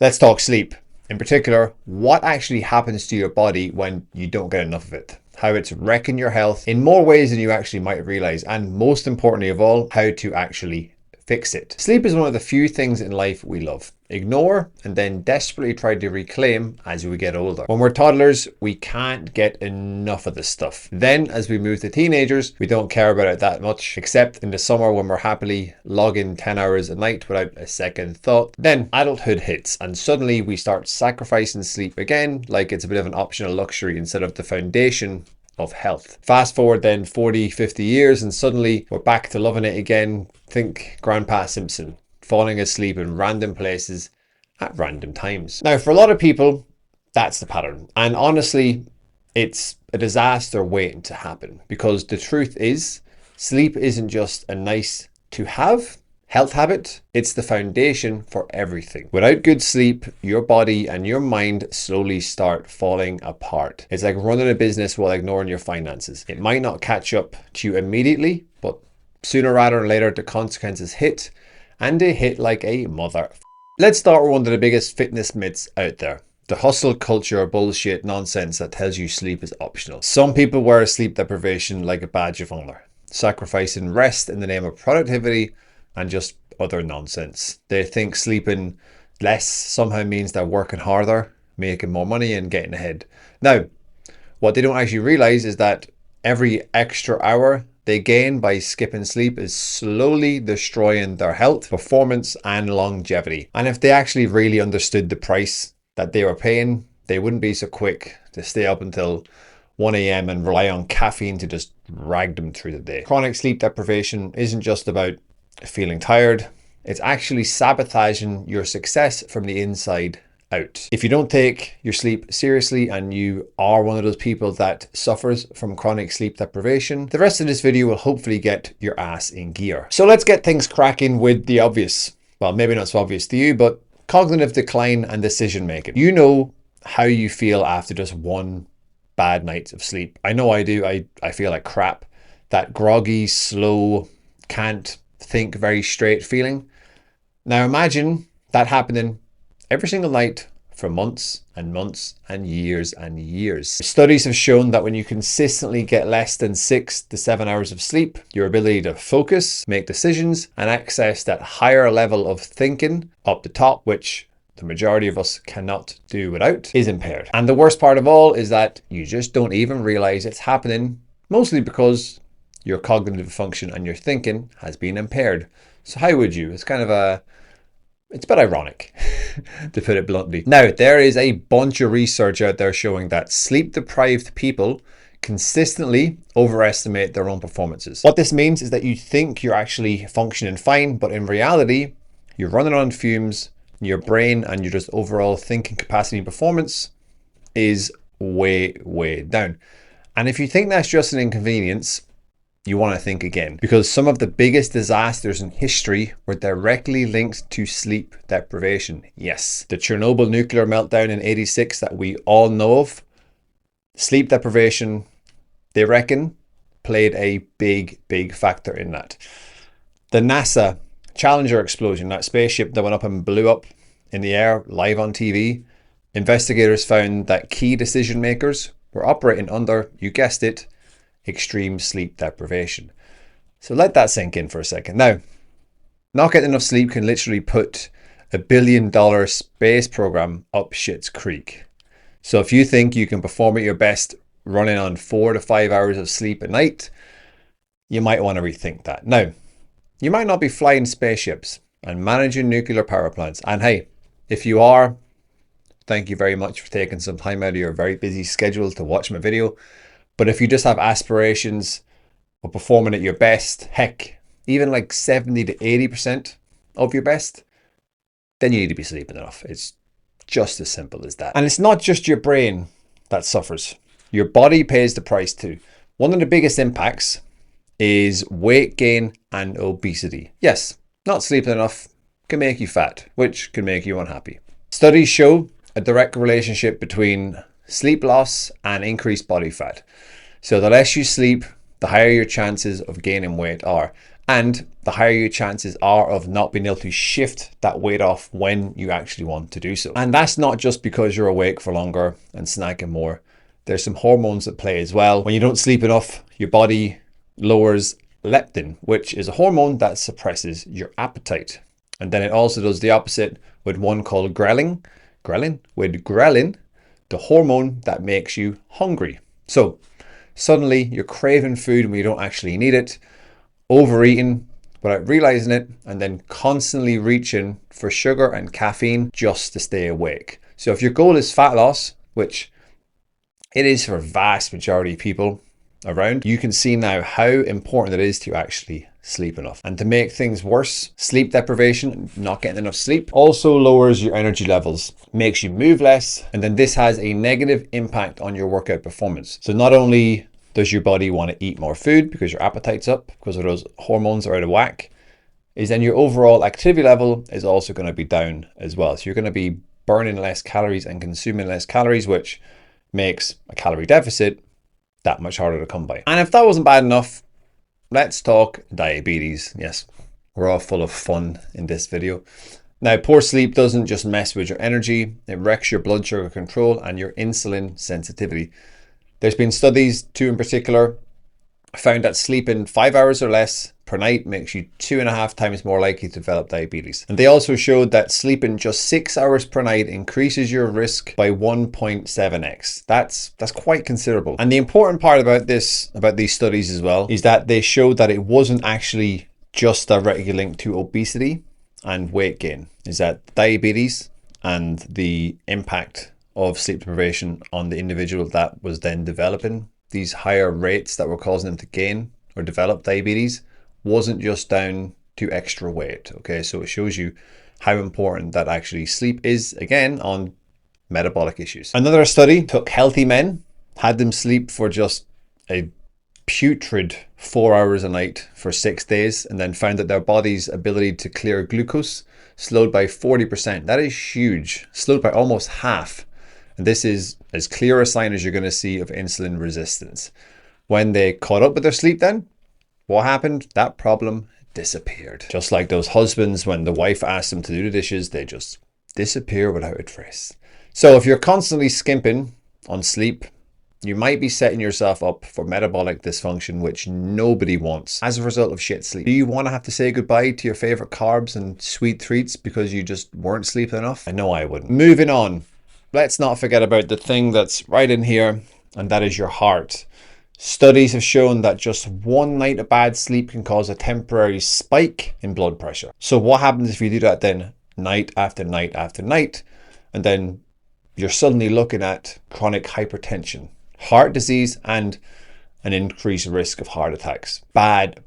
Let's talk sleep. In particular, what actually happens to your body when you don't get enough of it. How it's wrecking your health in more ways than you actually might realize. And most importantly of all, how to actually fix it. Sleep is one of the few things in life we love, ignore, and then desperately try to reclaim as we get older. When we're toddlers, we can't get enough of this stuff. Then, as we move to teenagers, we don't care about it that much, except in the summer when we're happily logging 10 hours a night without a second thought. Then adulthood hits, and suddenly we start sacrificing sleep again, like it's a bit of an optional luxury instead of the foundation of health. Fast forward then 40, 50 years and suddenly we're back to loving it again. Think Grandpa Simpson, falling asleep in random places at random times. Now, for a lot of people, that's the pattern. And honestly, it's a disaster waiting to happen, because the truth is, sleep isn't just a nice to have health habit, it's the foundation for everything. Without good sleep, your body and your mind slowly start falling apart. It's like running a business while ignoring your finances. It might not catch up to you immediately, but sooner rather than later, the consequences hit, and they hit like a mother. Let's start with one of the biggest fitness myths out there. The hustle culture bullshit nonsense that tells you sleep is optional. Some people wear sleep deprivation like a badge of honor, sacrificing rest in the name of productivity and just other nonsense. They think sleeping less somehow means they're working harder, making more money and getting ahead. Now, what they don't actually realize is that every extra hour they gain by skipping sleep is slowly destroying their health, performance and longevity. And if they actually really understood the price that they were paying, they wouldn't be so quick to stay up until 1 a.m. and rely on caffeine to just drag them through the day. Chronic sleep deprivation isn't just about feeling tired, it's actually sabotaging your success from the inside out. If you don't take your sleep seriously and you are one of those people that suffers from chronic sleep deprivation, the rest of this video will hopefully get your ass in gear. So let's get things cracking with the obvious. Well, maybe not so obvious to you, but cognitive decline and decision making. You know how you feel after just one bad night of sleep. I know I do. I feel like crap. That groggy, slow, can't think very straight feeling. Now imagine that happening every single night for months and months and years and years. Studies have shown that when you consistently get less than 6 to 7 hours of sleep, your ability to focus, make decisions, and access that higher level of thinking up the top, which the majority of us cannot do without, is impaired. And the worst part of all is that you just don't even realize it's happening, mostly because your cognitive function and your thinking has been impaired. So how would you? It's a bit ironic, to put it bluntly. Now, there is a bunch of research out there showing that sleep-deprived people consistently overestimate their own performances. What this means is that you think you're actually functioning fine, but in reality, you're running on fumes, your brain and your just overall thinking capacity and performance is way, way down. And if you think that's just an inconvenience, you want to think again, because some of the biggest disasters in history were directly linked to sleep deprivation. Yes, the Chernobyl nuclear meltdown in '86 that we all know of, sleep deprivation, they reckon, played a big factor in that. The NASA Challenger explosion, that spaceship that went up and blew up in the air live on TV, investigators found that key decision makers were operating under, you guessed it, extreme sleep deprivation. So let that sink in for a second. Now, not getting enough sleep can literally put $1 billion space program up shit's creek. So if you think you can perform at your best running on 4 to 5 hours of sleep a night, you might want to rethink that. Now, you might not be flying spaceships and managing nuclear power plants. And hey, if you are, thank you very much for taking some time out of your very busy schedule to watch my video. But if you just have aspirations of performing at your best, heck, even like 70 to 80% of your best, then you need to be sleeping enough. It's just as simple as that. And it's not just your brain that suffers. Your body pays the price too. One of the biggest impacts is weight gain and obesity. Yes, not sleeping enough can make you fat, which can make you unhappy. Studies show a direct relationship between sleep loss and increased body fat. So the less you sleep, the higher your chances of gaining weight are. and the higher your chances are of not being able to shift that weight off when you actually want to do so. And that's not just because you're awake for longer and snacking more. There's some hormones at play as well. When you don't sleep enough, your body lowers leptin, which is a hormone that suppresses your appetite. And then it also does the opposite with one called ghrelin. With ghrelin, the hormone that makes you hungry. So suddenly you're craving food when you don't actually need it, overeating without realizing it, and then constantly reaching for sugar and caffeine just to stay awake. So if your goal is fat loss, which it is for a vast majority of people around, you can see now how important it is to actually sleep enough. And to make things worse, sleep deprivation, not getting enough sleep, also lowers your energy levels, makes you move less, and then this has a negative impact on your workout performance. So not only does your body want to eat more food because your appetite's up, because of those hormones are out of whack, is then your overall activity level is also going to be down as well. So you're going to be burning less calories and consuming less calories, which makes a calorie deficit that much harder to come by. And if that wasn't bad enough, let's talk diabetes. Yes, we're all full of fun in this video. Now, poor sleep doesn't just mess with your energy, it wrecks your blood sugar control and your insulin sensitivity. There's been studies, two in particular, found that sleeping 5 hours or less per night makes you 2.5 times more likely to develop diabetes. And they also showed that sleeping just 6 hours per night increases your risk by 1.7x. That's quite considerable. And the important part about these studies as well, is that they showed that it wasn't actually just directly linked to obesity and weight gain. Is that diabetes and the impact of sleep deprivation on the individual that was then developing these higher rates that were causing them to gain or develop diabetes wasn't just down to extra weight. Okay, so it shows you how important that actually sleep is, again, on metabolic issues. Another study took healthy men, had them sleep for just a putrid 4 hours a night for 6 days, and then found that their body's ability to clear glucose slowed by 40%. That is huge, slowed by almost half. And this is as clear a sign as you're going to see of insulin resistance. When they caught up with their sleep then, what happened? That problem disappeared. Just like those husbands, when the wife asks them to do the dishes, they just disappear without a trace. So if you're constantly skimping on sleep, you might be setting yourself up for metabolic dysfunction, which nobody wants as a result of shit sleep. Do you want to have to say goodbye to your favorite carbs and sweet treats because you just weren't sleeping enough? I know I wouldn't. Moving on. Let's not forget about the thing that's right in here, and that is your heart. Studies have shown that just one night of bad sleep can cause a temporary spike in blood pressure. So what happens if you do that then night after night after night, and then you're suddenly looking at chronic hypertension, heart disease, and an increased risk of heart attacks. Bad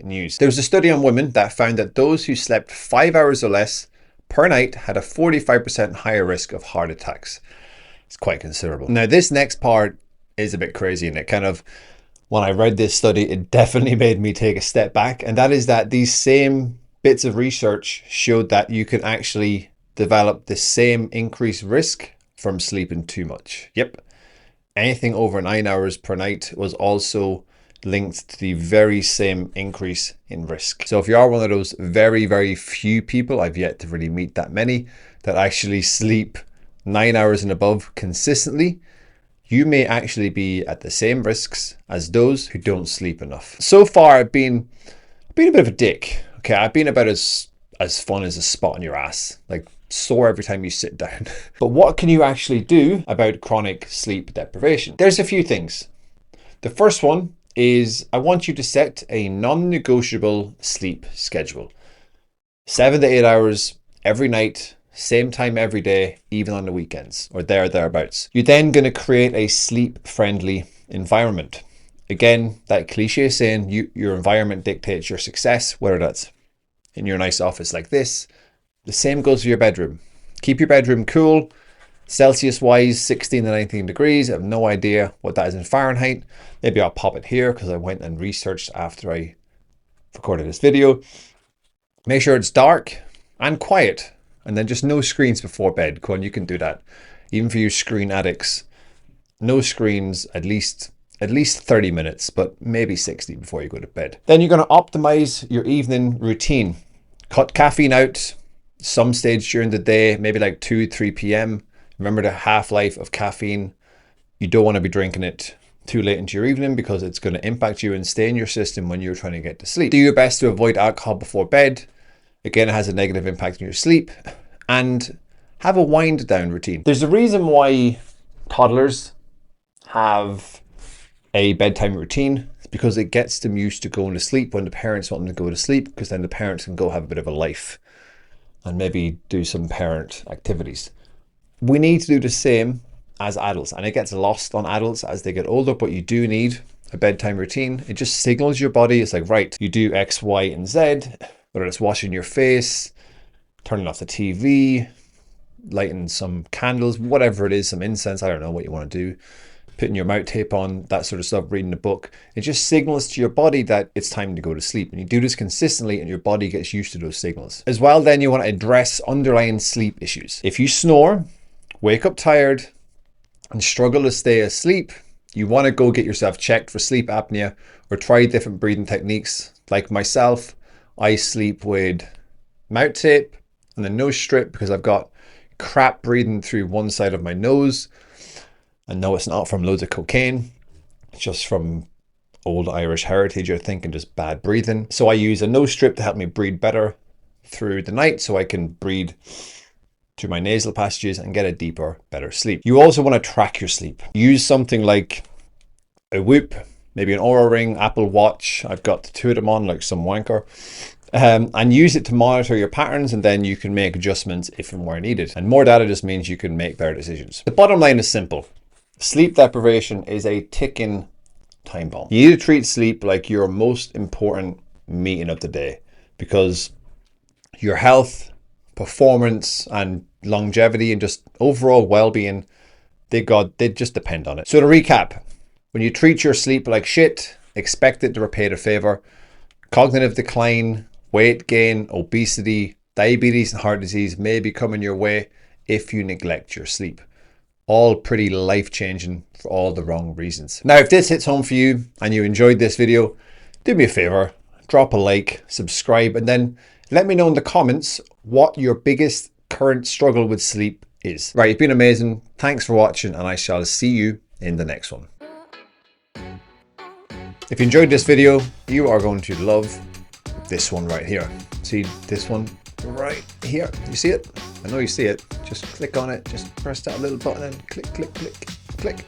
news. There was a study on women that found that those who slept 5 hours or less per night had a 45% higher risk of heart attacks. It's quite considerable. Now, this next part is a bit crazy, and it kind of, when I read this study, it definitely made me take a step back. And that is that these same bits of research showed that you can actually develop the same increased risk from sleeping too much. Yep. Anything over 9 hours per night was also linked to the very same increase in risk. So if you are one of those very few people, I've yet to really meet that many, that actually sleep 9 hours and above consistently, you may actually be at the same risks as those who don't sleep enough. So far, I've been a bit of a dick. Okay, I've been about as fun as a spot on your ass, like sore every time you sit down. But what can you actually do about chronic sleep deprivation? There's a few things. The first one is I want you to set a non-negotiable sleep schedule. 7 to 8 hours every night, same time every day, even on the weekends, or thereabouts. You're then going to create a sleep-friendly environment. Again, that cliche saying, your environment dictates your success, whether that's in your nice office like this. The same goes for your bedroom. Keep your bedroom cool. Celsius-wise, 16 to 19 degrees. I have no idea what that is in Fahrenheit. Maybe I'll pop it here because I went and researched after I recorded this video. Make sure it's dark and quiet, and then just no screens before bed. Go on, you can do that. Even for you screen addicts, no screens at least at least 30 minutes, but maybe 60 before you go to bed. Then you're going to optimize your evening routine. Cut caffeine out some stage during the day, maybe like 2, 3 p.m. Remember the half-life of caffeine. You don't want to be drinking it too late into your evening because it's going to impact you and stay in your system when you're trying to get to sleep. Do your best to avoid alcohol before bed. Again, it has a negative impact on your sleep. And have a wind down routine. There's a reason why toddlers have a bedtime routine. It's because it gets them used to going to sleep when the parents want them to go to sleep, because then the parents can go have a bit of a life and maybe do some parent activities. We need to do the same as adults, and it gets lost on adults as they get older, but you do need a bedtime routine. It just signals your body. It's like, right, you do X, Y, and Z, whether it's washing your face, turning off the TV, lighting some candles, whatever it is, some incense, I don't know what you want to do, putting your mouth tape on, that sort of stuff, reading a book. It just signals to your body that it's time to go to sleep. And you do this consistently and your body gets used to those signals. As well, then you want to address underlying sleep issues. If you snore, wake up tired, and struggle to stay asleep, you want to go get yourself checked for sleep apnea or try different breathing techniques. Like myself, I sleep with mouth tape and a nose strip because I've got crap breathing through one side of my nose. And no, it's not from loads of cocaine. It's just from old Irish heritage, I think, and just bad breathing. So I use a nose strip to help me breathe better through the night so I can breathe through my nasal passages and get a deeper, better sleep. You also want to track your sleep. Use something like a Whoop, maybe an Oura Ring, Apple Watch. I've got the two of them on like some wanker. And use it to monitor your patterns, and then you can make adjustments if and where needed. And more data just means you can make better decisions. The bottom line is simple. Sleep deprivation is a ticking time bomb. You need to treat sleep like your most important meeting of the day, because your health, performance, and longevity and just overall well-being, they just depend on it. So to recap, when you treat your sleep like shit, expect it to repay the favor. Cognitive decline, weight gain, obesity, diabetes, and heart disease may be coming your way if you neglect your sleep. All pretty life-changing for all the wrong reasons. Now, if this hits home for you and you enjoyed this video, do me a favor, drop a like, subscribe, and then let me know in the comments what your biggest current struggle with sleep is. Right, you've been amazing. Thanks for watching, and I shall see you in the next one. If you enjoyed this video, you are going to love this one right here. See this one right here? You see it? I know you see it. Just click on it. Just press that little button and click, click, click, click.